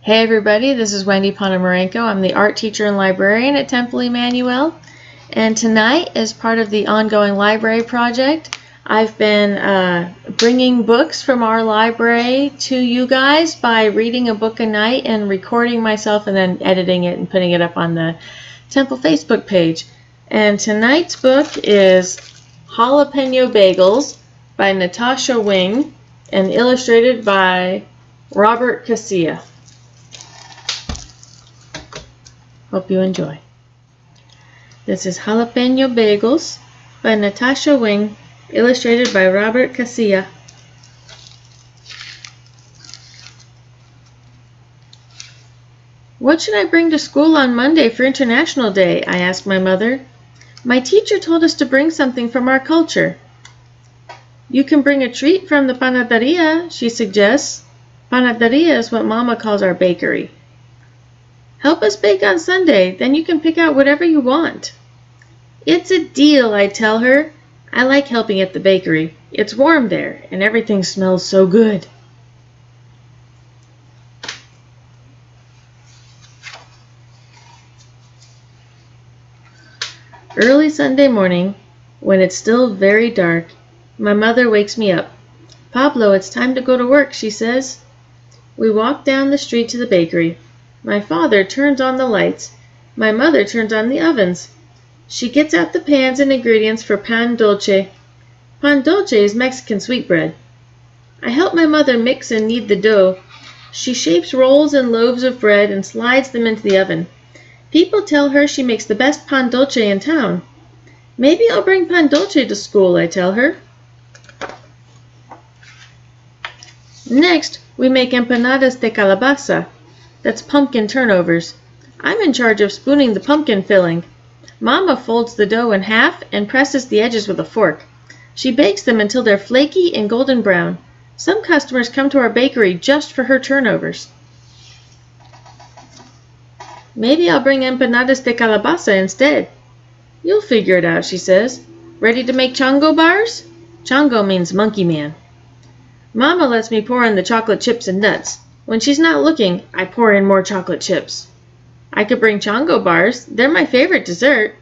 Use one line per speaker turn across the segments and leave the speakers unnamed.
Hey everybody, this is Wendy Ponomarenko. I'm the art teacher and librarian at Temple Emanu-El. And tonight, as part of the ongoing library project, I've been bringing books from our library to you guys by reading a book a night and recording myself and then editing it and putting it up on the Temple Facebook page. And tonight's book is Jalapeno Bagels by Natasha Wing and illustrated by Robert Casilla. Hope you enjoy. This is Jalapeno Bagels by Natasha Wing, illustrated by Robert Casilla. What should I bring to school on Monday for International Day? I asked my mother. My teacher told us to bring something from our culture. You can bring a treat from the panaderia, she suggests. Panaderia is what Mama calls our bakery. Help us bake on Sunday, then you can pick out whatever you want. It's a deal, I tell her. I like helping at the bakery. It's warm there, and everything smells so good. Early Sunday morning, when it's still very dark, my mother wakes me up. Pablo, it's time to go to work, she says. We walk down the street to the bakery. My father turns on the lights. My mother turns on the ovens. She gets out the pans and ingredients for pan dulce. Pan dulce is Mexican sweetbread. I help my mother mix and knead the dough. She shapes rolls and loaves of bread and slides them into the oven. People tell her she makes the best pan dulce in town. Maybe I'll bring pan dulce to school, I tell her. Next, we make empanadas de calabaza. That's pumpkin turnovers. I'm in charge of spooning the pumpkin filling. Mama folds the dough in half and presses the edges with a fork. She bakes them until they're flaky and golden brown. Some customers come to our bakery just for her turnovers. Maybe I'll bring empanadas de calabaza instead. You'll figure it out, she says. Ready to make chango bars? Chango means monkey man. Mama lets me pour in the chocolate chips and nuts. When she's not looking, I pour in more chocolate chips. I could bring chango bars. They're my favorite dessert.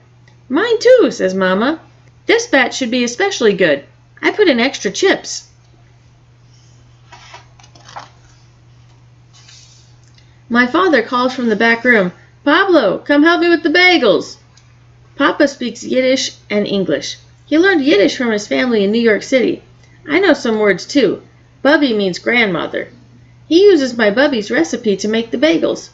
Mine too, says Mama. This batch should be especially good. I put in extra chips. My father calls from the back room, Pablo, come help me with the bagels. Papa speaks Yiddish and English. He learned Yiddish from his family in New York City. I know some words too. Bubby means grandmother. He uses my Bubby's recipe to make the bagels.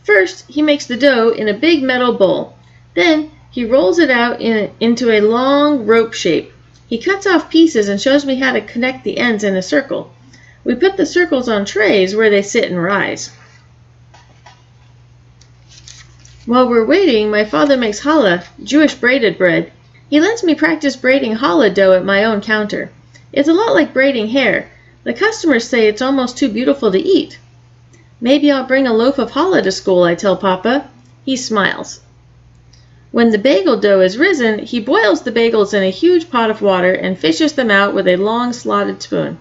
First, he makes the dough in a big metal bowl. Then, he rolls it out into a long rope shape. He cuts off pieces and shows me how to connect the ends in a circle. We put the circles on trays where they sit and rise. While we're waiting, my father makes challah, Jewish braided bread. He lets me practice braiding challah dough at my own counter. It's a lot like braiding hair. The customers say it's almost too beautiful to eat. Maybe I'll bring a loaf of challah to school, I tell Papa. He smiles. When the bagel dough is risen, he boils the bagels in a huge pot of water and fishes them out with a long slotted spoon.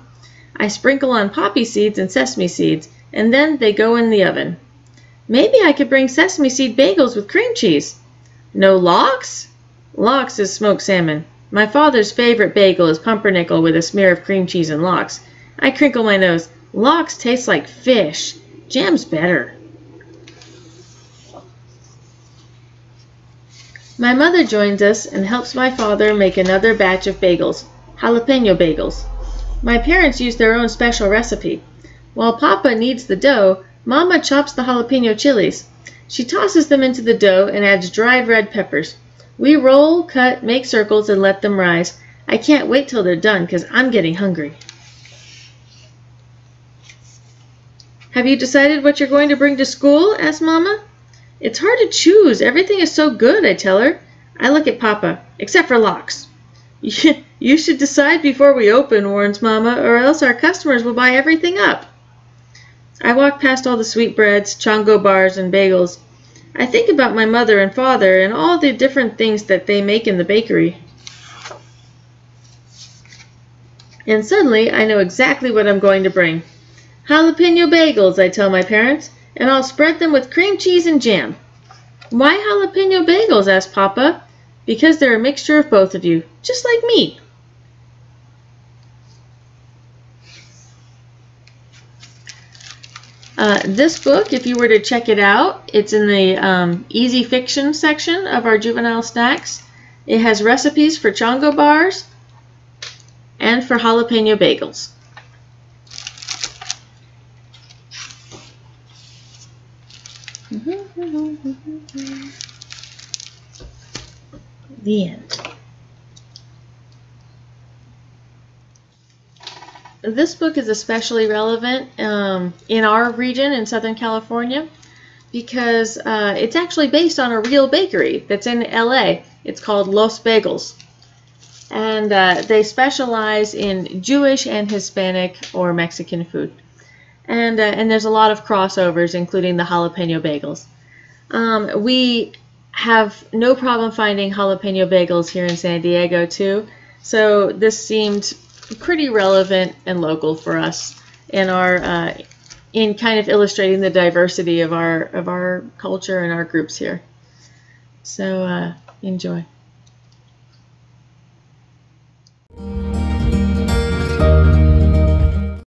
I sprinkle on poppy seeds and sesame seeds, and then they go in the oven. Maybe I could bring sesame seed bagels with cream cheese. No lox? Lox is smoked salmon. My father's favorite bagel is pumpernickel with a smear of cream cheese and lox. I crinkle my nose. Lox tastes like fish. Jam's better. My mother joins us and helps my father make another batch of bagels, jalapeno bagels. My parents use their own special recipe. While Papa kneads the dough, Mama chops the jalapeno chilies. She tosses them into the dough and adds dried red peppers. We roll, cut, make circles, and let them rise. I can't wait till they're done because I'm getting hungry. Have you decided what you're going to bring to school? Asks Mama. It's hard to choose. Everything is so good, I tell her. I look at Papa, except for lox. You should decide before we open, warns Mama, or else our customers will buy everything up. I walk past all the sweetbreads, chango bars, and bagels. I think about my mother and father and all the different things that they make in the bakery. And suddenly I know exactly what I'm going to bring. Jalapeno bagels, I tell my parents. and I'll spread them with cream cheese and jam. Why jalapeno bagels? Asked Papa. Because they're a mixture of both of you, just like me. This book, if you were to check it out, it's in the easy fiction section of our juvenile snacks. It has recipes for chongo bars and for jalapeno bagels. The end. This book is especially relevant in our region in Southern California because it's actually based on a real bakery that's in LA. It's called Los Bagels. And they specialize in Jewish and Hispanic or Mexican food. And there's a lot of crossovers, including the jalapeno bagels. We have no problem finding jalapeno bagels here in San Diego too, so this seemed pretty relevant and local for us in our in kind of illustrating the diversity of our culture and our groups here. So enjoy.